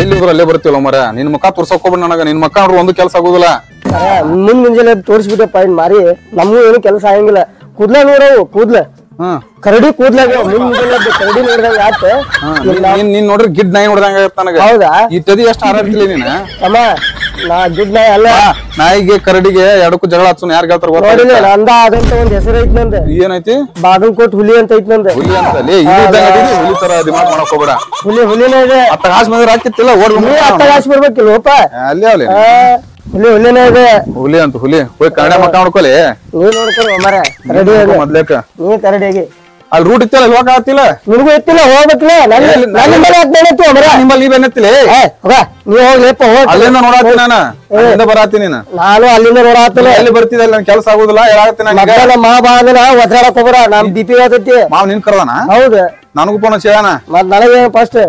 ಎಲ್ಲಿದ್ರು ಅಲ್ಲೇ ಬರ್ತೀವಲ್ಲ ಮರ ನಿನ್ ಮುಖ ತೋರ್ಸಕ್ ಹೋಗ್ಬೇಡ ನನಗ ನಿನ್ ಮುಖ ನೋಡ್ರಿ ಒಂದು ಕೆಲಸ ಆಗುದಿಲ್ಲ ಮುಂಜಾನೆ ತೋರಿಸ್ಬಿಟ್ಟಪ್ಪ ಇನ್ ಮಾರಿ ನಮಗೂ ಏನು ಕೆಲಸ ಆಗಂಗಿಲ್ಲ ಕೂದ್ಲ ನೋಡವು ಕೂದ್ಲ ಕರಡಿ ಕೂದ್ಲಾಗ ಮುಂಜಾನೆ ಕರಡಿ ನೋಡ್ದಂಗ ಆತ ನೀನ್ ನೋಡ್ರಿ ಗಿಡ್ ನಾಯಿ ನೋಡ್ದಂಗ ನನಗ ಹೌದಾ ಇಟ್ಟದಿ ಎಷ್ಟು ಹಾರಾಡ್ತಿಲ್ಲ ನೀನ್ ಅಮ್ಮ ನಾ ಗಿಡ್ ನಾಯಿ ಅಲ್ಲ ನಾಯಿಗೆ ಕರಡಿಗೆ ಎರಡಕ್ಕೂ ಜಗಳ ಹಚ್ಚುನ್ ಯಾರು ಹೇಳ್ತಾರ ನೋಡಿಲ್ಲ ನಂದ ಅದಂತ ಒಂದ್ ಹೆಸರು ಐತ್ ನಂದ ಏನೈತಿ ಬಾಗಲಕೋಟ್ ಹುಲಿ ಅಂತ ಐತ್ ನಂದ ಹುಲಿ ಅಂತ ಹುಲಿ ತರ ದಿಮಾಗ್ ಮಾಡಕ್ ಹೋಗ್ಬೇಡ ಹುಲಿನೇ ಇದೆ ಅತ್ತ ಮಂದಿ ಹಾಕಿತ್ತಿಲ್ಲ ಓಡ್ಬ ಅತ್ತ ಬರ್ಬೇಕಿಲ್ಲಪ್ಪ ಅಲ್ಲೇ ಅವಲಿ ಹುಲಿನೇ ಇದೆ ಹುಲಿ ಅಂತ ಹುಲಿ ಹೋಗಿ ಕನ್ನಡ ಮಕ್ಕ ನೋಡ್ಕೊಲಿ ನೀ ನೋಡ್ಕೊಳ್ಳಿ ಮರ ಕರಡಿ ಮೊದ್ಲೇಕ ನೀ ಕರಡಿಗೆ ಅಲ್ಲಿ ರೂಟ್ ಇತ್ತಲ್ಲ ಹೋಗ ಆತಿಲ್ಲ ನಿನಗೂ ಎತ್ತಿಲ್ಲ ಹೋಗ್ಬೇಕಿಲ್ಲ ನಿಮ್ಮಲ್ಲಿ ನೀವೇನತ್ತಿಲ್ಲ ನೀ ಹೋಗ್ಲಿಪ್ಪ ಅಲ್ಲಿಂದ ನೋಡಾತಿ ನಾನು ಅಲ್ಲಿಂದ ಬರಾತೀನಿ ನಾನು ಅಲ್ಲಿಂದ ನೋಡಾತಿಲ್ಲ ಎಲ್ಲಿ ಬರ್ತಿದಲ್ಲ ನನ್ ಕೆಲಸ ಆಗುದಿಲ್ಲ ಹೇಳಾತೀನಿ ಮಾ ಬಾಂಧನ ಒದ್ರಾಡಕ್ ಹೋಗ್ರ ನಮ್ ದಿಪಿ ಹೇಳ್ತೈತಿ ಮಾವ್ ನಿನ್ ಕರ್ದಾನ ಹೌದು ನನಗೂ ಫೋನ್ ಹಚ್ಚಾನ ಮತ್ ನನಗೆ ಫಸ್ಟ್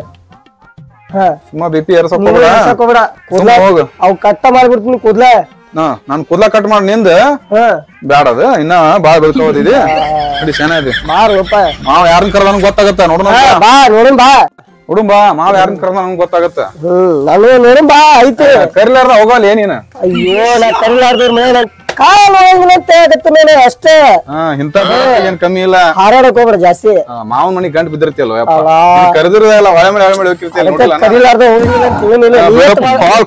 ಸುಮ್ಮ ಬಿಪಿ ಏರ್ಸಕ್ ಹೋಗ್ಬೇಡ ಹೋಗು ಅವ್ ಕಟ್ಟ ಮಾಡ್ಬಿಡ್ತೀನಿ ಕೂದ್ಲ ನಾನ್ ಕೂದ್ಲ ಕಟ್ ಮಾಡಿ ನಿಂದ ಬ್ಯಾಡದ ಇನ್ನ ಬಾಳ ಬೆಳ್ಕೋದಿದೆ ನೋಡಿ ಚೆನ್ನಾಗಿದೆ ಮಾರಪ್ಪ ಮಾವ್ ಯಾರನ್ ಕರ್ದ ನನ್ಗೆ ಗೊತ್ತಾಗತ್ತ ನೋಡ ಬಾ ನೋಡಿನ್ ಬಾ ಹುಡುಂಬಾ ಮಾವ್ ಯಾರನ್ ಕರ್ದ ನನ್ಗೆ ಗೊತ್ತಾಗತ್ತ ನಾನು ನೋಡಿನ್ ಬಾ ಐತಿ ಕರಿಲಾರ್ದ ಹೋಗಲ್ಲ ಏನಿನ ಅಯ್ಯೋ ನಾ ಕರಿಲಾರ್ದ್ರ ಮೇಲೆ ಕಾಲು ಆಗತ್ತ ಮೇಲೆ ಅಷ್ಟೇ ಇಂತ ಏನ್ ಕಮ್ಮಿ ಇಲ್ಲ ಹಾರಾಡಕ್ ಹೋಗ್ಬೇಡ ಜಾಸ್ತಿ ಮಾವನ್ ಮನಿ ಗಂಟು ಬಿದ್ದಿರ್ತಿಯಲ್ವ ಕರೆದಿರಲ್ಲ ಹೊಳೆ ಮೇಲೆ ಹೋಗಿರ್ತಿಯಲ್ಲ ಕರಿಲಾರ್ದ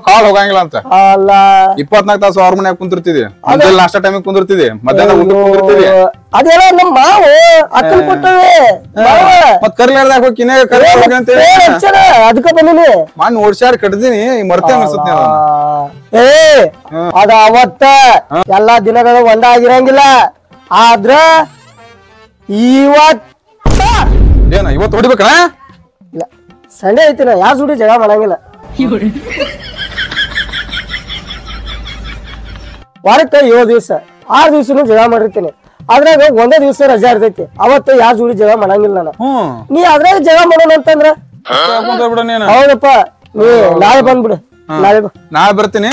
ಕಾಲ್ ಹೋಗಂಗಿಲ್ಲ ಅಂತ ಅಲ್ಲ 24 ತಾಸು ಅವ್ರ ಮನ್ಯಾಗ ಕುಂದಿರ್ತಿದಿ ಮುಂಜಾನೆ ನಾಷ್ಟಾ ಟೈಮಿಗೆ ಕುಂದಿರ್ತಿದಿ ಮಧ್ಯಾಹ್ನ ಊಟ ಕುಂದಿರ್ತಿದಿ ಅದೆಲ್ಲ ನಮ್ಮ ಮಾವು ಅಕ್ಕನ್ ಕೊಟ್ಟವೆ ಮತ್ ಕರಿಲಾರ್ದಾಗ ಹೋಗಿ ಅದಕ್ಕ ಬಂದಿನಿ ಮಣ್ಣು ಓಡ್ಸಾಡ್ ಕಟ್ದಿನಿ ಮರ್ತೆ ಅನ್ಸುತ್ತೆ ಏ ಅದ ಅವತ್ತ ಎಲ್ಲಾ ದಿನಗಳು ಒಂದಾಗಿರಂಗಿಲ್ಲ ಆದ್ರ ಏನ ಇವತ್ತು ಹೊಡಿಬೇಕಣ ಇಲ್ಲ ಸಂಡೆ ಐತಿನ ಯಾವ ಸುಡಿ ಜಗಳ ಮಾಡಂಗಿಲ್ಲ ವಾರಕ್ಕೆ 7 ದಿವಸ 6 ದಿವಸನು ಜಗಳ ಮಾಡಿರ್ತೀನಿ ಅದ್ರಾಗ ಒಂದೇ ದಿವಸ ರಜಾ ಇರ್ತೈತಿ ಅವತ್ತು ಯಾವ ಜೋಡಿ ಜಗಳ ಮಾಡಂಗಿಲ್ಲ ನಾನು ನೀ ಅದ್ರಾಗ ಜಗಳ ಮಾಡೋಣ ಅಂತಂದ್ರ ಹೌದಪ್ಪ ನೀ ನಾಳೆ ಬಂದ್ಬಿಡು ನಾಳೆ ಬರ್ತೀನಿ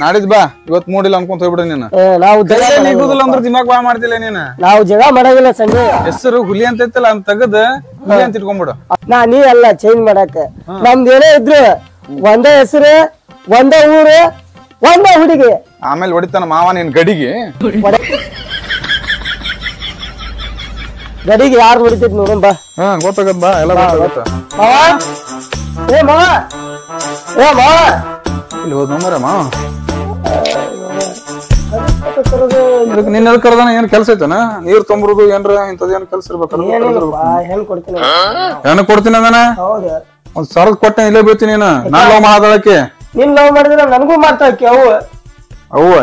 ನಾಡಿದ್ ಬಾ ಇವತ್ ಮೂಡಿಲ್ಲ ಅನ್ಕೊಂತ ಹೋಗ್ಬಿಡ ನೀನು ನಾವು ನಿಗುದಿಲ್ಲ ಅಂದ್ರೆ ದಿಮಾಗ್ ಬಾ ಮಾಡ್ತಿಲ್ಲ ನೀನು ನಾವು ಜಗಳ ಮಾಡಂಗಿಲ್ಲ ಸಂಜೆ ಹೆಸರು ಹುಲಿ ಅಂತ ಐತಲ್ಲ ಅಂತ ತೆಗದ್ ಹುಲಿ ಅಂತ ಇಟ್ಕೊಂಡ್ಬಿಡು ನೀ ಅಲ್ಲ ಚೇಂಜ್ ಮಾಡಾಕ ನಮ್ದು ಏನೇ ಇದ್ರು ಒಂದೇ ಹೆಸರು ಒಂದೇ ಊರು ಒಂದೇ ಹುಡುಗಿ ಆಮೇಲೆ ಹೊಡಿತಾನ ಮಾವ ನೀನ್ ಗಡಿಗೆ ಗಡಿಗೆ ಯಾರು ಹೊಡಿತೈತಿ ನೋಡೋಣ ಬಾ ಗೊತ್ತಾಗತ್ ಬಾ ಎಲ್ಲ ಗೊತ್ತಾಗತ್ತ ಏ ಮಾವ ಇಲ್ಲಿ ಹೋದ್ ನಂಬರ ಮಾವ ನಿನ್ನ ಕರ್ದಾನ ಏನ್ ಕೆಲ್ಸ ಐತನ ನೀರ್ ತೊಂಬರುದು ಏನ್ರ ಇಂಥದ್ ಏನ್ ಕೆಲ್ಸ ಇರ್ಬೇಕಲ್ಲ ಹೆಣ್ ಕೊಡ್ತೀನಿ ಹೆಣ್ಣು ಕೊಡ್ತೀನಿ ಅದನ ಒಂದ್ ಸರದ್ ಕೊಟ್ಟೆ ಇಲ್ಲೇ ಬೀಳ್ತೀನಿ ನೀನು ನಾನ್ ಲವ್ ಮಾಡೋದಕ್ಕೆ ನೀನ್ ಲವ್ ಮಾಡಿದ್ರೆ ನನಗೂ ಮಾಡ್ತಾಕಿ ಅವು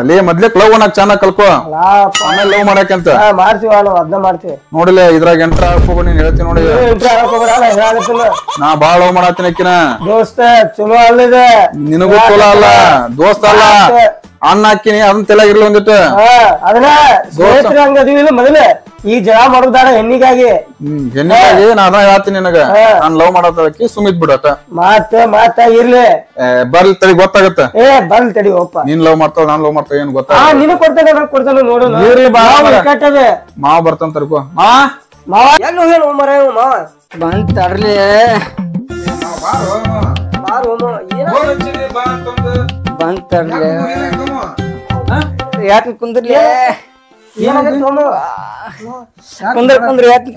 ಲೇ ಮೊದ್ಲೇಕ್ ಲವ್ ಅನ್ನಕ್ ಚೆನ್ನಾಗ್ ಕಲ್ಕೋ ಆಮೇಲೆ ಲವ್ ಮಾಡಕಂತ ಮಾಡ್ತೀವಿ ಅದನ್ನ ಮಾಡ್ತೀವಿ ನೋಡಿಲ್ಲ ಇದ್ರಾಗ ಎಂಟ್ರ ಹಾಕೋಬೇಡ ನೀನ್ ಹೇಳ್ತೀನಿ ನೋಡಿ ನಾ ಬಾಳ ಲವ್ ಮಾಡತ್ತೀನಿ ಅಕ್ಕಿನ ದೋಸ್ತ ಚಲೋ ಅಲ್ಲಿದೆ ನಿನಗೂ ಚಲೋ ಅಲ್ಲ ದೋಸ್ತ ಅಲ್ಲ ಅಣ್ಣ ಹಾಕಿನಿ ಅದನ್ನ ತೆಲಾಗಿರ್ಲಿ ಒಂದಿಟ್ಟು ಅದನ್ನ ಹಂಗ ಅದೀವಿಲ್ಲ ಮೊದಲೇ ಈ ಜಗಳ ಮಾಡೋದಾರ ಹೆಣ್ಣಿಗಾಗಿ ಹೆಣ್ಣಿಗಾಗಿ ನಾ ಅದ ಹೇಳ್ತೀನಿ ನಿನಗ ನಾನ್ ಲವ್ ಮಾಡೋದಕ್ಕೆ ಸುಮಿತ್ ಬಿಡತ್ತ ಮಾತ ಇರ್ಲಿ ಬರ್ಲಿ ತಡಿ ಗೊತ್ತಾಗತ್ತ ಬರ್ಲಿ ತಡಿ ಒಪ್ಪ ನೀನ್ ಲವ್ ಮಾಡ್ತಾವ ನಾನ್ ಲವ್ ಮಾಡ್ತಾವ ಏನ್ ಗೊತ್ತಾ ನೀನು ಕೊಡ್ತಾನೆ ನೋಡು ಮಾವ ಬರ್ತಾನ ತರ್ಕೋ ಮಾವ ಎಲ್ಲಿ ಹೋಗ್ಯಾನ ಮರ ಮಾವ ಬಂದ್ ತರ್ಲಿ ಬಂದ್ ತರ್ಲಿ ಯಾಕ ಕುಂದ್ರಲಿ ಕುಂದ್ರ ಯಾಕೆ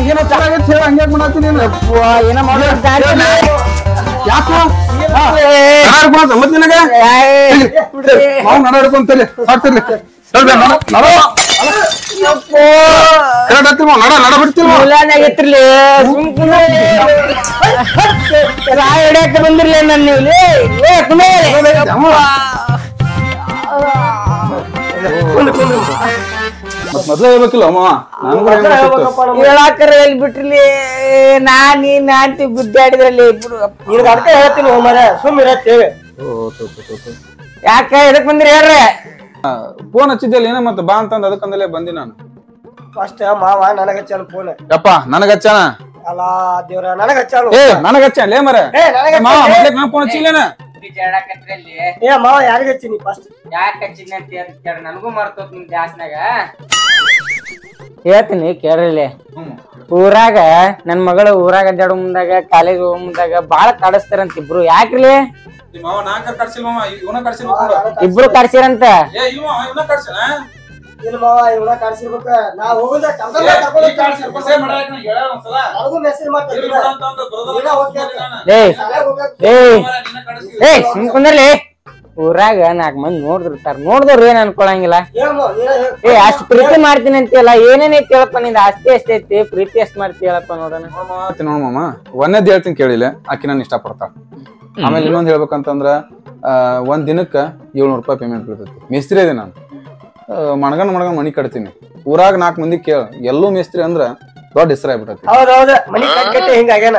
ಏನೋ ಚೆನ್ನಾಗೈತಿ ಹೇಳ ಹಂಗ್ಯಾಕ್ ಮಾಡತ್ತೀನಿ ಏನ ಯಾಕೋ ಮತ್ ನಿನಗ ನಡ ಹಿಡ್ಕೊಂತಲಿ ನಡ ಬಿಡ್ತೀವಿ ಹಿಡಿಯಕ್ಕೆ ಬಂದಿರ್ಲಿ ನನ್ನ ಮೊದ್ಲ ಹೇಳ್ಬೇಕಿಲ್ಲ ಹೇಳಾಕರ ಎಲ್ಲಿ ಬಿಟ್ರಲಿ ನಾಂತಿ ಗುದ್ದಾಡಿದ್ರಲ್ಲಿ ಇಬ್ರು ನಿನಗ ಅದಕ್ಕ ಹೇಳ್ತೀನಿ ಮರ ಸುಮ್ಮಿರತ್ತೇವೆ ಯಾಕ ಎದಕ್ ಬಂದಿರಿ ಹೇಳ್ರಿ ಫೋನ್ ಹಚ್ಚಿದ್ದಲ್ಲಿ ಏನ ಮತ್ತ ಬಾ ಅಂತಂದ ಅದಕ್ಕಂದಲೇ ಬಂದಿ ನಾನು ಫಸ್ಟ್ ಮಾವ ನನಗ ಹಚ್ಚಾನ ಫೋನ್. ಯಪ್ಪ ನನಗ ಹಚ್ಚಾನ. ಅಲ್ಲ ದೇವ್ರ ನನಗ ಹಚ್ಚಾನ. ಏ ನನಗ ಹಚ್ಚಾನ ಲೇ ಮರ. ಮಾವ ಮೊದ್ಲೇ ನಾನು ಫೋನ್ ಹಚ್ಚಿಲ್ಲೇನ. ಏ ಮಾವ ಯಾರಿಗ ಹಚ್ಚಿನಿ ಫಸ್ಟ್? ಯಾಕೆ ಹಚ್ಚಿನಿ ಅಂತ ಕೇಳ, ನನಗೂ ಮರ್ತೋತ್ ನಿಮ್ ಜಾಸ್ನಾಗ. ಹೇಳ್ತೀನಿ ಕೇಳ್ರಿ. ಊರಾಗ ನನ್ ಮಗಳು ಊರಾಗ ಅಡ್ಡಾಡೋ ಮುಂದಾಗ ಕಾಲೇಜ್ ಹೋಗೋ ಮುಂದಾಗ ಬಾಳ ಕಾಡಿಸ್ತಾರಂತ ಇಬ್ರು. ಯಾಕ್ರಿ ಇಬ್ರು ಕಡ್ಸಿರಂತ? ಇಲ್ಲ ಮಾವ ಇವನ ಕಾಡ್ಸಿರ್ಬೇಕ. ನಾ ಹೋಗುದ ಕುಂದ್ರಲಿ. ಊರಾಗ 4 ಮಂದಿ ನೋಡಿರ್ತಾರ, ನೋಡಿದವ್ರು ಏನ್ ಅನ್ಕೊಳಂಗಿಲ್ಲ. ಅಷ್ಟ್ ಪ್ರೀತಿ ಮಾಡ್ತೀನಿ ಅಂತೀಯಲ್ಲ, ಏನೇನ್ ಐತಿ ಹೇಳಪ್ಪ ನಿಂದ? ಆಸ್ತಿ ಎಷ್ಟ್ ಐತಿ, ಪ್ರೀತಿ ಎಷ್ಟ್ ಮಾಡ್ತಿ ಹೇಳಪ್ಪ ನೋಡೋಣ. ನೋಡ್ ಮಾಮ, ಒಂದೇದ್ ಹೇಳ್ತೀನಿ ಕೇಳಿಲ್ಲ, ಆಕಿ ನಾನು ಇಷ್ಟ ಪಡ್ತಾಳ. ಆಮೇಲೆ ಇನ್ನೊಂದ್ ಹೇಳ್ಬೇಕಂತಂದ್ರ ಒಂದ್ ದಿನಕ್ಕ 700 ರೂಪಾಯಿ ಪೇಮೆಂಟ್ ಬೀಳ್ತೈತಿ. ಮೇಸ್ತ್ರಿ ಇದೆ ನಾನು, ಮಣಗನ್ ಮಣಿ ಕಟ್ತೀನಿ. ಊರಾಗ 4 ಮಂದಿ ಕೇಳ, ಎಲ್ಲೂ ಮೇಸ್ತ್ರಿ ಅಂದ್ರ ದೊಡ್ಡ ಹೆಸರು ಆಗ್ಬಿಟ್ಟೈತಿ. ಹೌದೌದ, ಮನಿ ಕಟ್ಟಿ ಹಿಂಗಾಗ್ಯಾನ.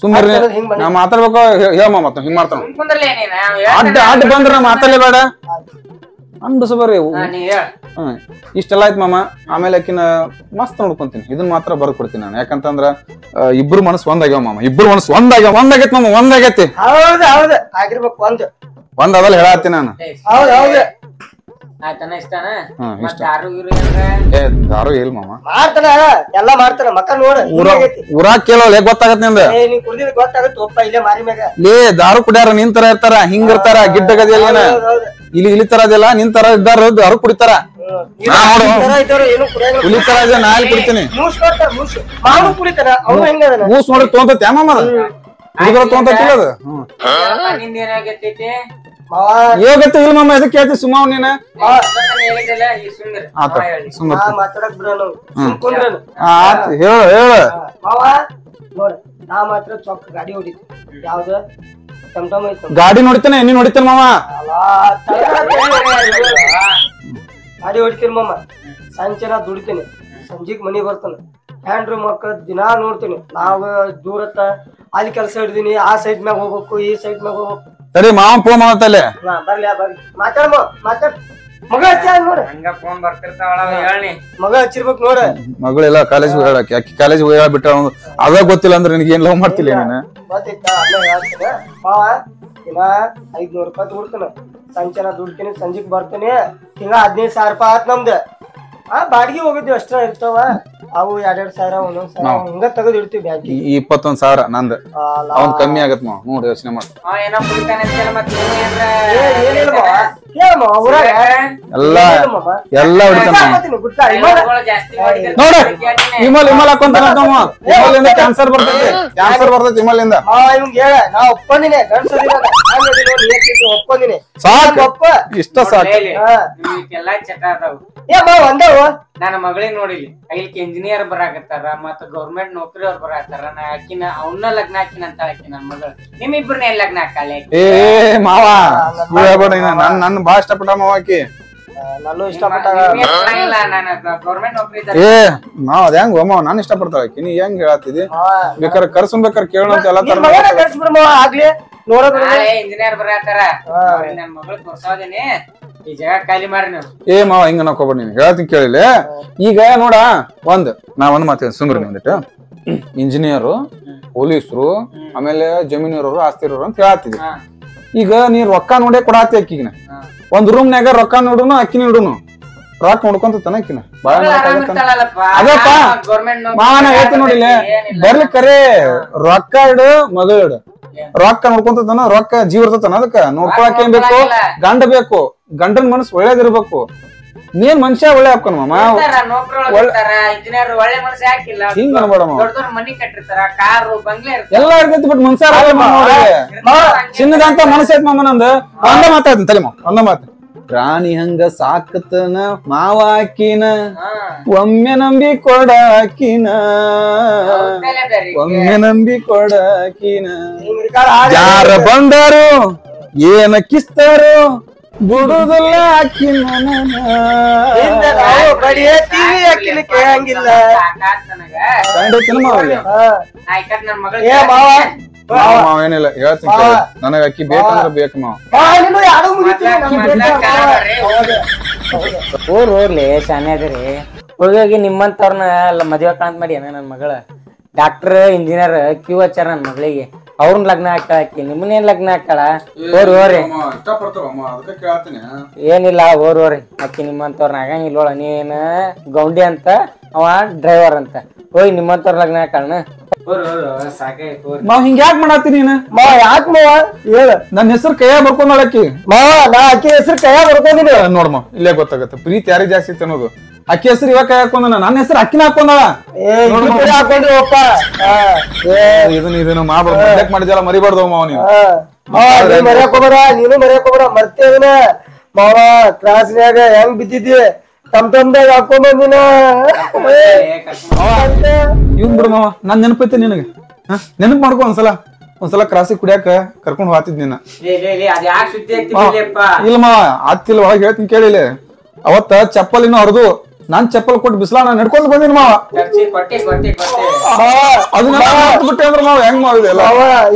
ಸುಮ್ಮನೆ ನಾ ಮಾತಾಡ್ಬೇಕು. ಹೇಳ ಮತ್ತ ಹಿಂಗ್ ಮಾಡ್ತಾನ. ಅಡ್ಡ ಬಂದ್ರ ನಾ ಮಾತಾಡ್ಲೇ ಬೇಡ ಅನ್ಬಸ ಬರ್ರಿ. ಇಷ್ಟೆಲ್ಲ ಆಯ್ತು ಮಾಮ. ಆಮೇಲೆ ಆಕಿನ ಮಸ್ತ್ ನೋಡ್ಕೊಂತೀನಿ. ಇದನ್ನ ಮಾತ್ರ ಬರ್ದ್ ಕೊಡ್ತೀನಿ ನಾನು. ಯಾಕಂತಂದ್ರ ಇಬ್ರು ಮನಸ್ಸು ಒಂದಾಗ್ಯಾವ ಮಾಮ. ಇಬ್ರು ಮನಸ್ಸು ಒಂದಾಗೈತಿ ಮಾಮ. ಒಂದಾಗೈತಿ. ಹೌದ ಹೌದ ಆಗಿರ್ಬೇಕು. ಒಂದ್ ಅದಲ್ಲ ಹೇಳತ್ತೀನಿ ನಾನು. ಹೌದ್ ಹೌದು. ದಾರು ಇಲ್ಲ ಮಾಮ. ಮಾಡ್ತಾನ, ಎಲ್ಲಾ ಮಾಡ್ತಾನ. ಮಕ್ಕ ನೋಡ ಊರಾಗ ಕೇಳೋಲ್ಲ, ಗೊತ್ತಾಗತ್ ನಿಂದ. ಗೊತ್ತಾಗತ್ತ ಒಪ್ಪ. ಇಲ್ಲೇ ಮಾರಿ ಮ್ಯಾಗ ಲೇ ದಾರು ಕುಡಿಯಾರ ನಿನ್ ತರ ಇರ್ತಾರ, ಹಿಂಗ ಇರ್ತಾರ. ಗಿಡ್ಡ ಗದಿಯಲ್ಲ ಇಲ್ಲಿ ತರ ಅದೆಲ್ಲ ನಿನ್ ತರ ಇದ್ದಾರ ದಾರು ಕುಡಿತಾರ. ಹುಲಿ ತರ ಇದೆ, ನಾ ಇಲ್ಲಿ ಕುಡಿತೀನಿ. ಮೂಸ್ ನೋಡಿ ತೊಗೊಂತೈತಿ ಮಾಮ. ಹುಡುಗರ ತೊಗೊಂತೈತಿಲ್ಲ ಅದು. ಯೋಗತ್ತ ಇಲ್ಲ ಮಾಮ. ಎದಕ್ಕೆ ಕೇಳ್ತಿ ಸುಮಾವ್ ನೀನ? ಹೇಳ ಹೇಳ. ನಾ ಮಾತ್ರ ಚೊಕ್ಕ ಗಾಡಿ ಹೊಡಿತೀನಿ. ಯಾವ್ದ ಗಾಡಿ ನೋಡಿತಾನೆ, ನೀನ್ ನೋಡಿತಾನ ಮಾಮ. ಗಾಡಿ ಹೊಡಿತೀನಿ ಮಾಮ. ಸಂಚನ ದುಡಿತೀನಿ, ಸಂಜೆಗ್ ಮನಿ ಬರ್ತಾನ. ಹ್ಯಾಂಡ್ರು ಮಕ್ಕಳ ದಿನಾ ನೋಡ್ತೀನಿ. ನಾವ್ ದೂರತ್ತ ಅಲ್ಲಿ ಕೆಲಸ ಹಿಡ್ದೀನಿ. ಆ ಸೈಡ್ ಮ್ಯಾಗ ಹೋಗ್ಬೇಕು, ಈ ಸೈಡ್ ಮ್ಯಾಗ ಹೋಗ್ಬೇಕು. ಸರಿ ಮಾವ ಫೋನ್ ಮಾಡತ್ತಲ್ಲೇ. ಬರ್ಲಿ ಮಾತಾಡ್ ಮಾತಾಡ್. ಮಗ ಹಚ್ಚ ನೋಡ, ಫೋನ್ ಬರ್ತಿರ್ತಾವಳ. ಹೇಳಿ ಮಗ ಹಚ್ಚಿರ್ಬೇಕು ನೋಡ. ಮಗಳೆಲ್ಲ ಕಾಲೇಜ್ ಹೇಳಕ್ಕೆ, ಅಕ್ಕಿ ಕಾಲೇಜ್ ಬಿಟ್ಟ ಅದ ಗೊತ್ತಿಲ್ಲ ಅಂದ್ರೆ ನಿನಗೆ ಏನ್ ಲವ್ ಮಾಡ್ತಿಲ್ಲ ನೀನು? ಮಾವ ದಿನ 500 ರೂಪಾಯಿ ದುಡ್ತಾನ. ಸಂಚನ ದುಡ್ತೀನಿ, ಸಂಜೆಗ್ ಬರ್ತೀನಿ. ಹಿಂಗ 15,000 ರೂಪಾಯಿ ಆತ್ ನಮ್ದು. ಬಾಡಿಗೆ ಹೋಗಿದ್ವಿ ಅಷ್ಟ ಇರ್ತಾವ. ಅವು 2-2 ಸಾವಿರ ಒಂದೊಂದ್ ಸಾವಿರ ಹಿಂಗ ತೆಗೆದು ಇಡ್ತೀವಿ ಬ್ಯಾಂಕಿಗೆ. 21,000 ನಂದು. ಅವ್ನ್ ಕಮ್ಮಿ ಆಗತ್ ಮಾವ. ನೋಡಿ ಯೋಚನೆ ಮಾಡಿ. ಎಲ್ಲ ನೋಡ ಇಮಲ್ ಹಾಕೊಂತಾನ. ಇಮಲಿಂದ ಕ್ಯಾನ್ಸರ್ ಬರ್ತೈತಿ. ಕ್ಯಾನ್ಸರ್ ಬರ್ತೈತಿ ಇಮಲಿಂದ. ಹೇಳ ನಾ ಒಪ್ಪಂದಿನಿ. ಒಪ್ಪಂದಿನಿ. ಸಾಕು, ಇಷ್ಟ ಸಾಕು. ಎಲ್ಲಾ ಚಟ ಅದಾವ. ಒಂದವು ನನ್ನ ಮಗಳಿಗೆ ನೋಡಿಲಿ, ಐಲ್ಕ್ ಇಂಜಿನಿಯರ್ ಬರಾಕತ್ತಾರ, ಮತ್ತ ಗೌರ್ಮೆಂಟ್ ನೌಕರಿ ಅವ್ರು ಬರಾಕತ್ತಾರ. ನಾ ಆಕಿನ ಅವನ್ನ ಲಗ್ನ ಹಾಕಿನ ಅಂತ ಆಕಿ ನನ್ ಮಗಳು. ನಿಮ್ಮಿಬ್ರನ್ನ ಏನ್ ಲಗ್ನ ಹಾಕಾಳೆ? ಏ ಮಾವ ನನ್ನ ಬಾಳ ಇಷ್ಟಪಟ್ಟ ಮಾವ ಆಕಿ. ನಾನು ಇಷ್ಟಪಟ್ಟ. ಗೌರ್ಮೆಂಟ್ ನೌಕರಿ. ಏ ಮಾವ ಅದ ಹೆಂಗ್ ಮಾವ ನಾನು ಇಷ್ಟಪಡ್ತಾಳ ಆಕಿ. ನೀ ಹೆಂಗ್ ಹೇಳತ್ತಿದಿ? ಬೇಕಾರೆ ಕರ್ಸ್ಬೇಕಾರೆ ಕೇಳೋಣ ಅಂತ ಎಲ್ಲ ತರ ಆಗ್ಲಿ ನೋಡೋದ್. ಇಂಜಿನಿಯರ್ ಬರಾಕತ್ತಾರ, ನನ್ ಮಗಳು ತೋರ್ಸೋದೇನೆ. ಈ ಜಾಗ ಖಾಲಿ ಮಾಡ್ರಿ ನೀವು. ಏ ಮಾವ ಹಿಂಗ ನಾಕೋಬೇಡ. ನೀನ್ ಹೇಳ್ತೀನಿ ಕೇಳಿಲ್ಲ. ಈಗ ನೋಡ ನಾ ಒಂದ್ ಮಾತು ಸುಮ್ರಿ ಒಂದಿಟ್ಟು. ಇಂಜಿನಿಯರು, ಪೊಲೀಸರು, ಆಮೇಲೆ ಜಮೀನಿರೋರು, ಆಸ್ತಿ ಇರೋರು ಅಂತ ಹೇಳತ್ತಿದ್ವಿ. ಈಗ ನೀ ರೊಕ್ಕ ನೋಡೇ ಕೊಡಾತಿ ಅಕ್ಕಿಗಿನ. ಒಂದ್ ರೂಮ್ನ್ಯಾಗ ರೊಕ್ಕ ನೋಡುನು, ಅಕ್ಕಿನ ಇಡುನು. ರೊಕ್ಕ ನೋಡ್ಕೊಂತ ತನಕಿನ ಬಾಳ ಅದಪ್ಪ ಮಾವ. ನಾ ಹೇಳ್ತೀನಿ ನೋಡಿಲ್ಲ, ಬರ್ಲಿ ಕರೆ ರೊಕ್ಕ ಇಡು, ಮಗ ಇಡು. ರೊಕ್ಕ ನೋಡ್ಕೊಂತಾನ, ರೊಕ್ಕ ಜೀವ ಇರ್ತತಾನ. ಅದಕ್ಕ ನೋಡ್ಕೊಳಕ್ ಏನ್ ಬೇಕು? ಗಂಡ ಬೇಕು. ಗಂಡನ ಮನಸ್ಸು ಒಳ್ಳೇದಿರ್ಬೇಕು. ನೀನ್ ಮನುಷ್ಯ ಒಳ್ಳೆ ಹಾಕೋಣ ಮಾಮ. ಹಿಂಗ ಅನ್ಬೇಡ ಮಾವ. ಎಲ್ಲ ಇರ್ತೈತಿ ಬಟ್ ಮನ್ಸ ಚಿನ್ನದಂತ ಮನಸ್ಸು ಐತ್ ಮಾಮ ನಂದು. ಒಂದ ಮಾತಾಡ್ತೀನಿ ತಲೆ ಮಾವ, ಒಂದ ಮಾತು. ರಾಣಿ ಹಂಗ ಸಾಕತನ ಮಾವ ಆಕಿನ, ಒಮ್ಮೆ ನಂಬಿ ಕೊಡ ಆಕಿನ, ಒಮ್ಮೆ ನಂಬಿ ಕೊಡ ಆಕಿನ. ಯಾರ ಬಂದಾರು ಏನ ಕಿಸ್ತಾರು ಬಿಡುದಿಲ್ಲ ಆಕಿನ. ಕೇಳಂಗಿಲ್ಲ. ಏನಿಲ್ಲ ಹೇಳ್ತೀನಿ, ನನಗ ಅಕ್ಕಿ ಬೇಕಂದ್ರ ಬೇಕು ಮಾವ. ಹೋರ್ಲಿ ಶಾನೆ ಅದ್ರಿ. ಹೋಗಿ ನಿಮ್ಮಂತವ್ರನ್ನ ಮದ್ವೆ ಕಾಣತ್ ಮಾಡಿ ನನ್ನ ಮಗಳ ಡಾಕ್ಟರ್ ಇಂಜಿನಿಯರ್ ಕ್ಯೂ ಹಚ್ಚಾರ ನನ್ ಮಗಳಿಗೆ ಅವ್ರನ್ನ ಲಗ್ನ ಹಾಕಿ ನಿಮ್ಮನ್ನೇನ್ ಲಗ್ನ ಹಾಕಳ ಹೋರಿ ಏನಿಲ್ಲ ಹೋರಿ ಅಕ್ಕಿ ನಿಮ್ಮಂತವ್ರನ್ನ ಆಗಂಗಿಲ್ಲೋಳ ನೀನ್ ಗೌಂಡಿ ಅಂತ ಅವ ಡ್ರೈವರ್ ಅಂತ ಹೋಗಿ ನಿಮ್ಮಂತವ್ರ ಲಗ್ನ ಹಾಕಣ ಮಾವ್ ಹಿಂಗ ಯಾಕೆ ಮಾಡತ್ತಿ ನೀನ್ ಯಾಕ ಮಾವ ಹೇಳ ನನ್ನ ಹೆಸರು ಕೈಯಾಗ ಬರ್ಕೊಂಡಾಳಕ್ಕಿ ಮಾವ ನಾ ಅಕ್ಕಿ ಹೆಸರು ಕೈಯಾಗ ಬರ್ಕೊಂಡಿನಿ ನೋಡಮ್ಮ ಇಲ್ಲೇ ಗೊತ್ತಾಗತ್ತೆ ಪ್ರೀತಿ ಯಾರಿಗೆ ಜಾಸ್ತಿ ಐತೆ ಅನ್ನೋದು ಅಕ್ಕಿ ಹೆಸರು ಇವಾಗ ಕೈ ಹಾಕೊಂಡ ನನ್ನ ಹೆಸರು ಅಕ್ಕಿನ ಹಾಕೊಂಡಾಳ ಹಾಕೊಂಡ್ರಿ ಒಪ್ಪ ಇದನ್ನ ಮಾಡಿದ್ಯಲ್ಲ ಮರಿಬಾರ್ದು ಮಾವ ನೀವು ಮರ್ಯಾಕೋಬರ ನೀನು ಮರ್ಯಾಕೋಬರ ಮರ್ತೇವನ ಮಾವ ಕ್ಲಾಸ್ನ್ಯಾಗ ಹೆಂಗ್ ಬಿದ್ದಿದ್ದಿ ತಮ್ದಾಗ ಹಾಕೊಂಡ್ ಬಂದಿನ ಇವ್ನ್ ಬಿಡು ಮಾವ ನಾನ್ ನೆನಪೈತೆ ನಿನಗೆ ನೆನಪು ಮಾಡ್ಕೊ ಒಂದ್ಸಲ ಕ್ರಾಸಿಗೆ ಕುಡಿಯಾಕ ಕರ್ಕೊಂಡ್ ಹೋಗ್ತಿದ್ ನೀನ ಇಲ್ಲ ಮಾವ ಆತಿಲ್ಲ ಒಳಗೆ ಹೇಳ್ತೀನಿ ಕೇಳಿಲ್ಲ ಅವತ್ತ ಚಪ್ಪಲ್ ಇನ್ನು ಹರಿದು ನಾನ್ ಚಪ್ಪಲ್ ಕೊಟ್ಟು ಬಿಸ್ಲಾ ನಾನ್ ನಡ್ಕೊಂಡ್ ಬಂದಿನಿ ಮಾವ ಬಿಟ್ಟೆ ಅಂದ್ರ ಮಾವ ಹೆಂಗ್ ಮಾವಿದೆಲ್ಲ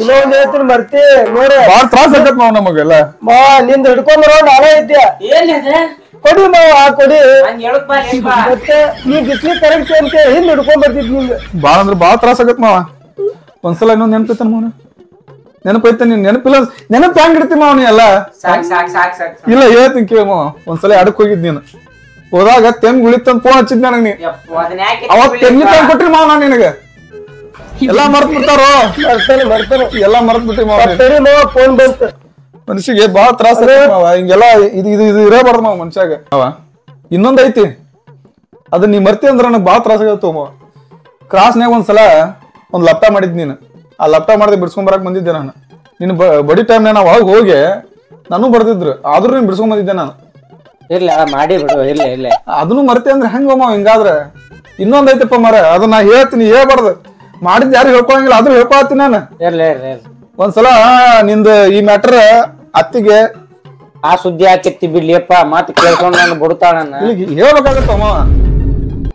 ಇನ್ನೊಂದ್ ಹೇಳ್ತೀನಿ ಮರ್ತಿ ನೋಡ್ರಿ ಬಾಳ ತ್ರಾಸ ಆಗತ್ ಮಾವ ನಮಗೆಲ್ಲ ಮಾವ ನಿಂದ ಹಿಡ್ಕೊಂಡ್ ನಾನೇ ಇದ್ದೆ ಕೊಡಿ ಮಾವ ಕೊಡಿ ಮತ್ತೆ ನೀ ಬಿಸ್ಲಿ ಕರೆಕ್ಟ್ ಅಂತ ಹಿಂದ್ ಹಿಡ್ಕೊಂಡ್ ಬರ್ತಿದ್ ನಿಂಗೆ ಬಾಳ ಅಂದ್ರ ಬಾಳ ತ್ರಾಸ ಆಗತ್ ಮಾವ ಒಂದ್ಸಲ ಇನ್ನೊಂದ್ ನೆನಪೈತನ ಮಾವನ ನೆನಪೈತೆ ನೀನ್ ನೆನಪಿಲ್ಲ ನೆನಪು ಹೆಂಗ್ ಇಡ್ತಿ ಮಾವ ನೀ ಎಲ್ಲ ಇಲ್ಲ ಹೇಳ್ತೀನಿ ಕೇಳ ಮಾವ ಒಂದ್ಸಲ ಅಡಕ್ ಹೋಗಿದ್ ನೀನು ಹೋದಾಗ ತೆಮ್ ಗುಳಿತಂದ್ ಫೋನ್ ಹಚ್ಚಿದ್ ನನಗ್ ನೀ ಅವತ್ ತೆಂಗಿ ತಂದ್ ಕೊಟ್ರಿ ಮಾವ ನಾನ್ ನಿನಗ ಎಲ್ಲಾ ಮರ್ತ್ ಬಿಡ್ತಾರೋ ಬರ್ತಾನೆ ಎಲ್ಲಾ ಮರ್ತ್ ಬಿಟ್ಟಿ ಮಾವ ಮಾವ ಫೋನ್ ಬಂತು ಮನುಷ್ಯಗೆ ಬಾಳ ತ್ರಾಸ ಮಾವ ಹಿಂಗೆಲ್ಲಾ ಇದು ಇರಬಾರ್ದು ಮಾವ ಮನುಷ್ಯಾಗ ಅವ ಇನ್ನೊಂದ್ ಐತಿ ಅದ್ ನೀ ಮರ್ತಿ ಅಂದ್ರ ನನಗ್ ಬಾಳ ತ್ರಾಸ ಆಗತ್ತ ಮಾವ ಕ್ರಾಸ್ನ್ಯಾಗ ಒಂದ್ಸಲ ಒಂದ್ ಲಪ್ಟ ಮಾಡಿದ್ ನೀನು ಆ ಲಪ್ಟ ಮಾಡದೆ ಬಿಡ್ಸ್ಕೊಂಡ್ ಬರಕ್ ಬಂದಿದ್ದೆ ನಾನು ನಿನ್ ಬಡಿ ಟೈಮ್ ನಾವು ಒಳಗ್ ಹೋಗಿ ನಾನು ಬರ್ದಿದ್ರು ಆದ್ರೂ ನೀನ್ ಬಿಡ್ಸ್ಕೊಂಡ್ ಬಂದಿದ್ದೆ ನಾನು ಇರ್ಲಿ ಮಾಡಿ ಬಿಡು ಇಲ್ಲ ಅದನ್ನು ಮರ್ತಿ ಅಂದ್ರೆ ಹೆಂಗ ಮಾವ ಹಿಂಗಾದ್ರ ಇನ್ನೊಂದ್ ಐತಪ್ಪ ಮರ ಅದನ್ನ ಹೇಳ್ತೀನಿ ಹೇಳ್ಬಾರ್ದು ಮಾಡಿದ್ ಯಾರು ಹೇಳ್ಕೊಳಂಗಿಲ್ಲ ಆದ್ರೂ ಹೇಳ್ಕೊಳತ್ತೀನಿ ನಾನು ಇರ್ಲಿ ಒಂದ್ಸಲ ನಿಂದ ಈ ಮ್ಯಾಟರ್ ಅತ್ತಿಗೆ ಆ ಸುದ್ದಿ ಹಾಕಿತ್ತಿ ಬಿಡ್ಲಿಯಪ್ಪ ಮಾತು ಕೇಳ್ಕೊಂಡ್ ನಾನು ಬಿಡ್ತಾಳ ಹೇಳ್ಬೇಕಾಗತ್ತ ಮಾವ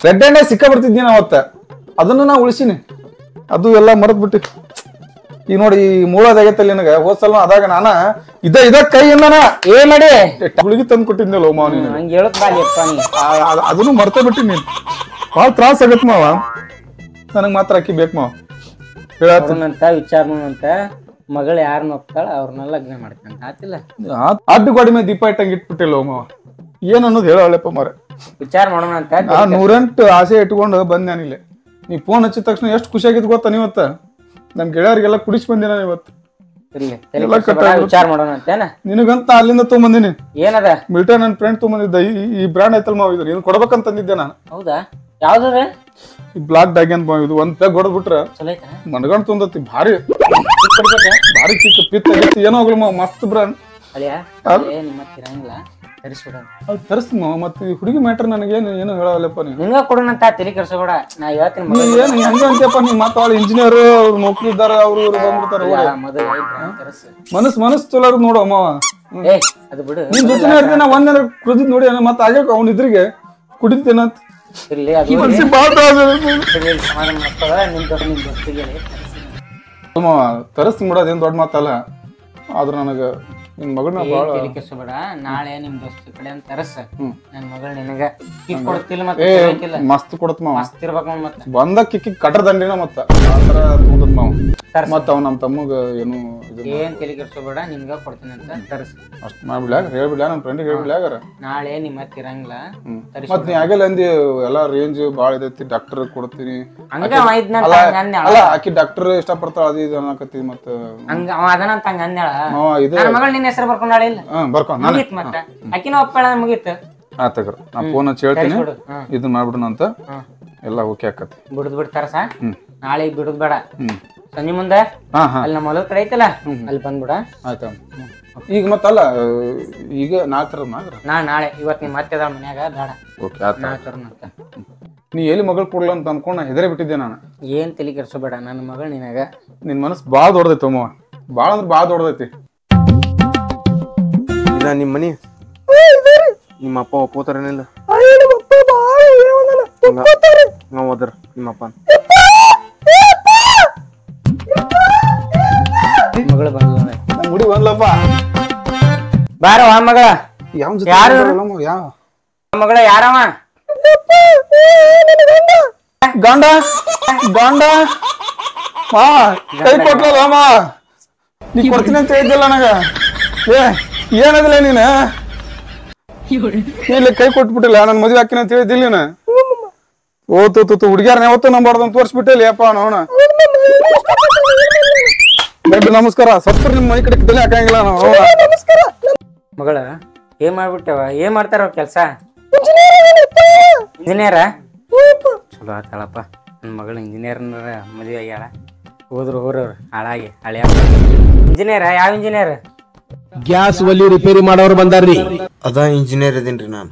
ರೆಡ್ ಹ್ಯಾಂಡ್ ಸಿಕ್ಕ ಬರ್ತಿದ್ದೀನಿ ಅವತ್ತ ಅದನ್ನು ನಾ ಉಳಿಸಿನಿ ಅದು ಎಲ್ಲ ಮರದ್ ಬಿಟ್ಟು ಈಗ ನೋಡಿ ಈ ಮೂಳದಾಗೈತಲ್ಲಿ ನನಗ ಹೋದ್ಸಲ ಅದಾಗ ನಾನ ಇದ ಕೈಯಿಂದನ ಏನ್ ಮಾಡಿ ಗುಳಿಗೆ ತಂದು ಕೊಟ್ಟಿದ್ನಲ್ಲ ಮಾವ ನೀನು ಹಂಗ ಹೇಳಕ್ ಬಾಲಿಯಪ್ಪ ನೀ ಅದನ್ನು ಮರ್ತ ಬಿಟ್ಟಿ ನೀನ್ ಬಾಳ ತ್ರಾಸ ಆಗತ್ ಮಾವ ನನಗ್ ಮಾತ್ರ ಅಕ್ಕಿ ಬೇಕು ಮಾವ ಹೇಳಂತ ವಿಚಾರನಂತ ಮಗಳು ಯಾರನ್ನ ಹೋಗ್ತಾಳ ಅವ್ರನ್ನ ಲಗ್ನ ಮಾಡ್ಕಂತ ಆತಿಲ್ಲ ಅಡ್ಡು ಗೋಡಿ ಮೇಲೆ ದೀಪ ಇಟ್ಟಂಗ ಇಟ್ಬಿಟ್ಟಿಲ್ಲ ಮಾವ ಏನ್ ಅನ್ನೋದು ಹೇಳಪ್ಪ ಮಾರ ವಿಚಾರ ಮಾಡೋಣ ಅಂತ 108 ಆಸೆ ಇಟ್ಕೊಂಡು ಬಂದ್ ನಾನಿಲ್ಲ ನೀ ಫೋನ್ ಹಚ್ಚಿದ ತಕ್ಷಣ ಎಷ್ಟು ಖುಷಿ ಆಗಿದ್ ಗೊತ್ತಾ ನೀವತ್ತ ನಮ್ ಗೆಳೆಯರಿಗೆಲ್ಲ ಕುಡಿಸಿ ಬಂದಿನ ಇವತ್ತು ವಿಚಾರ ಮಾಡೋಣ ಅಂತೇನ ನಿನಗಂತ ಅಲ್ಲಿಂದ ತೊಗೊಂಬಂದಿನಿ ಏನದ ಮಿಲ್ಟನ್ ನನ್ ಫ್ರೆಂಡ್ ತೊಗೊಂಬಂದಿದ್ದ ಈ ಬ್ರ್ಯಾಂಡ್ ಐತಲ್ ಮಾವ ಇದು ನೀನ್ ಕೊಡ್ಬೇಕಂತಂದಿದ್ದೆ ನಾನು ಹೌದಾ ಯಾವ್ದದ ಈ ಬ್ಲಾಕ್ ಡ್ಯಾಗ್ ಅಂತ ಮಾವ ಇದು ಒಂದ್ ಪ್ಯಾಕ್ ಹೊಡೆದ್ಬಿಟ್ರ ಚಲೋ ಐತಾ ಮನಗಂಡ್ ತೊಂದತಿ ಭಾರಿ ಭಾರಿ ಚಿಕ್ಕ ಪಿತ್ ಆಗೈತಿ ಏನೋ ಹೋಗ್ಲಿ ಮಾವ ಮಸ್ತ್ ಬ್ರ್ಯಾಂಡ್ ಅಳಿಯ ನಿಮ್ಮ ತಿರಂಗಿಲ್ಲ ತರಿಸ್ಬಿಡ ತರಿಸ್ತೀನಿ ಮಾವ ಮತ್ತೆ ಈ ಹುಡುಗಿ ಮ್ಯಾಟರ್ ನನಗೇನು ಏನು ಹೇಳಲ್ಲಪ್ಪ ನೀನು ನಿಂಗ ಕೊಡೋಣಂತ ತಲೆ ಕೆಡ್ಸೋಬೇಡ ನಾ ಹೇಳ್ತೀನಿ ಏನು ಹಂಗೆ ಅಂತೀಯಪ್ಪ ನೀ ಮಾತಾಡ ಇಂಜಿನಿಯರ್ ನೌಕರಿ ಇದ್ದಾರ ಅವ್ರು ಬಂದ್ಬಿಡ್ತಾರ ಮನಸ್ ಚಲೋ ನೋಡು ಮಾವ ಅದು ಬಿಡು ನಿನ್ ಜೊತೆ ಇರ್ತೀನಿ ನಾ ಒಂದಿನ ಕುಡಿದ್ ನೋಡಿ ಮತ್ತೆ ಆಗ ಅವ್ನ ಇದ್ರಿಗೆ ಕುಡಿತೇನಂತ ಇರ್ಲಿ ಅದು ತರಿಸ್ತೀನಿ ಬಿಡ ಅದೇನ್ ದೊಡ್ಡ ಮಾತಲ್ಲ ಆದ್ರ ನನಗ ನಿನ್ ಮಗಳನ್ನ ಕೆಡಿಸ್ಬೇಡ ನಾಳೆ ನಿಮ್ ದೋಸ್ತ ಕಡೆ ಅಂತ ತರಸ್ ನನ್ ಮಗಳ ನಿನಗ ಕಿಕ್ ಕೊಡ್ತಿಲ್ಲ ಮತ್ತೆ ಮಸ್ತ್ ಕೊಡತ್ ಮಾವ ಮಸ್ತ್ ಇರ್ಬೇಕು ಮತ್ತೆ ಬಂದ ಕಿಕ್ಕಿ ಕಟ್ರ ದಂಡಿನ ಮತ್ತ ಆತರ ತಗೊಂಡತ್ ಮಾವ ಮತ್ತ ಅವ್ ನಮ್ ತಮ್ಮಗ ಏನು ಏನ್ ತಲೆ ಕೆಡಿಸ್ಬೇಡ ನಿಮ್ಗ ಕೊಡ್ತೀನಿ ಅಂತ ತರಸ್ ಅಷ್ಟ್ ಮಾಡ್ಬಿಡ್ಯಾಗ ಹೇಳ್ಬಿಡ್ಯಾ ನನ್ ಫ್ರೆಂಡಿಗೆ ಹೇಳ್ಬಿಡ್ಯಾಗಾರ ನಾಳೆ ನಿಮ್ ಮತ್ತೆ ಇರಂಗಿಲ್ಲ ಮತ್ ನೀ ಆಗಲ್ಲ ಅಂದಿ ಎಲ್ಲಾ ರೇಂಜ್ ಬಾಳ ಇದೈತಿ ಡಾಕ್ಟರ್ ಕೊಡ್ತೀನಿ ಅಲ್ಲ ಆಕಿ ಡಾಕ್ಟರ್ ಇಷ್ಟ ಪಡ್ತಾಳ ಅದು ಇದು ಅನ್ನಕತ್ತಿ ಮತ್ತ ಹಂಗ ಅವ ಅದನಂತ ಹಂಗ ಅಂದ್ಯಾಳ ಇದು ನನ್ನ ಮಗಳ ನಿನ್ನ ಹೆಸರು ಬರ್ಕೊಂಡಾಳ ಇಲ್ಲ ಬರ್ಕೊಂಡ್ ಮುಗೀತ್ ಮತ್ತ ಆಕಿನ ಒಪ್ಪಳ ಮುಗೀತ್ ಆತಗ್ರ ನಾ ಫೋನ್ ಹಚ್ಚಿ ಹೇಳ್ತೀನಿ ಇದನ್ನ ಮಾಡ್ಬಿಡೋಣ ಅಂತ ಎಲ್ಲ ಓಕೆ ಆಕತಿ ಬಿಡುದ್ ಬಿಡ್ತಾರ ಸಾ ನಾಳೆ ಬಿಡುದ್ ಬೇಡ ಸಂಜೆ ಮುಂದೆ ಅಲ್ಲಿ ನಮ್ಮ ಹೊಲದ ಕಡೆ ಐತಲ್ಲ ಅಲ್ಲಿ ಬಂದ್ಬಿಡ ಆಯ್ತಾ ಈಗ ಮತ್ತಲ್ಲ ಈಗ ನಾಳೆ ಇವತ್ ನಿಮ್ ಮತ್ತೆ ಅದ ಮನ್ಯಾಗ ಬೇಡ ಓಕೆ ಆತ ನಾಳೆ ತರೋಣಂತ ನೀ ಎಲ್ಲಿ ಮಗಳು ಕೊಡ್ಲ ಅಂತ ಅನ್ಕೊಂಡ್ ಹೆದರೇ ಬಿಟ್ಟಿದ್ದೆ ನಾನು ಏನ್ ತಲೆ ಕೆಡ್ಸೋಬೇಡ ನನ್ನ ಮಗಳು ನಿನಗ ನಿನ್ ಮನಸ್ ಬಾಳ ದೊಡ್ಡದೈತಿ ಅಮ್ಮ ಬಾಳ ಅಂದ್ರ ಬಾಳ ದೊಡ್ಡದೈತಿ ಇದ ನಿಮ್ ಮನಿ ನಿಮ್ಮ ಅಪ್ಪ ಒಪ್ಪೋತಾರೇನಿಲ್ಲ ನಾವ್ ಹೋದ್ರ ನಿಮ್ಮಪ್ಪ ಮಗಳು ಬಂದ ನಮ್ ಗುಡಿ ಬಂದ್ಲಪ್ಪ ಬಾರವ ಮಗಳ ಯಾವ ಯಾರು ಯಾವ ಮಗಳ ಯಾರವ ಗಂಡ ಗಂಡ ಮಾ ಕೈ ಕೊಟ್ಲಲ್ಲ ಮಾ ನೀ ಕೊಡ್ತೀನಿ ಅಂತ ಹೇಳಿದ್ದಿಲ್ಲ ನನಗ ಏನದಿಲ್ಲ ನೀನ ಇಲ್ಲಿ ಕೈ ಕೊಟ್ಬಿಟ್ಟಿಲ್ಲ ನನ್ ಮದ್ವೆ ಹಾಕಿನ ಅಂತ ಹೇಳಿದ್ದಿಲ್ಲ ನೀನ ಓತು ಹುಡುಗ್ಯಾರನ್ನ ಯಾವತ್ತು ನಂಬಾರ್ದು ಅಂತ ತೋರ್ಸ್ಬಿಟ್ಟಿಲ್ಲ ಯಪ್ಪ ನೋಣ ದೊಡ್ಡ ನಮಸ್ಕಾರ ಸತ್ರು ನಿಮ್ ಮೈ ಕಡೆ ತಲೆ ಹಾಕಂಗಿಲ್ಲ ನಾವು ಮಗಳ ಏನ್ ಮಾಡ್ಬಿಟ್ಟವ ಏನ್ ಮಾಡ್ತಾರ ಕೆಲ್ಸ ಇಂಜಿನಿಯರ ಚಲೋ ಆತಾಳಪ್ಪ ನನ್ ಮಗಳು ಇಂಜಿನಿಯರ್ ಮದ್ವೆ ಆಗ್ಯಾಳ ಹೋದ್ರು ಹಾಳಾಗಿ ಹಳೆಯ ಇಂಜಿನಿಯರ್ ಯಾವ ಇಂಜಿನಿಯರ್ ಗ್ಯಾಸ್ ಒಲಿ ರಿಪೇರಿ ಮಾಡೋರು ಬಂದಾರ್ರಿ ಅದ ಇಂಜಿನಿಯರ್ ಇದೀನ್ರಿ ನಾನು